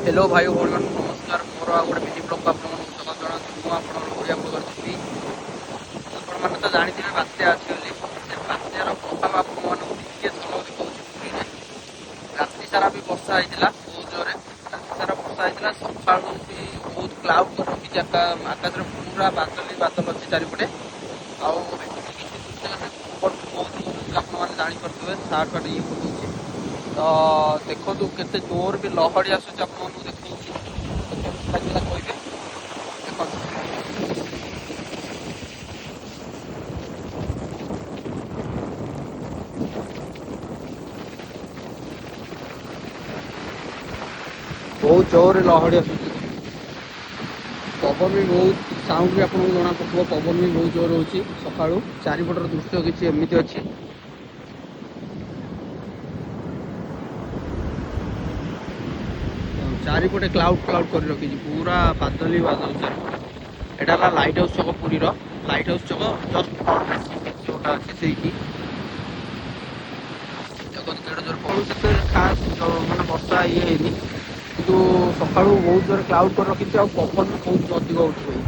hello भाई भौणी नमस्कार मोर आ गोटे मिनी ब्लॉग आपको स्वागत जनाऊँ मु आप ओडिया ब्लॉगर जी आपने तो जानते बात्या अच्छी बोली से बात्यार प्रभाव आपको टे झलक देखा पुरी में राति सारा भी वर्षा होता बहुत जोरे राति सारा वर्षा होता सका भी बहुत क्लाउड कर रखी आकाश में पूरा बादल बादल अच्छे चारिपटे बहुत आपने जापे सार्ट फाट ये पकाऊे तो देखो केते जोर भी लहड़ी आसूँ आपको देखा कहते बहुत जोर लहड़ी आसूँ पवन भी बहुत साउंड भी आपको जना पड़ो पवन भी बहुत जोर हो सका चारिपटर दृश्य किसी एमती अच्छी चारिपटे क्लाउड क्लाउड कर रखी पूरा बादल ही बादल चारिपटे एटा लाइट हाउस छक पुरी लाइट हाउस छक जस्ट जोटा अच्छे से जोर खास मैंने वर्षा ये कि सका बहुत जोर क्लाउड कर रखी पवन भी बहुत अधिक उठे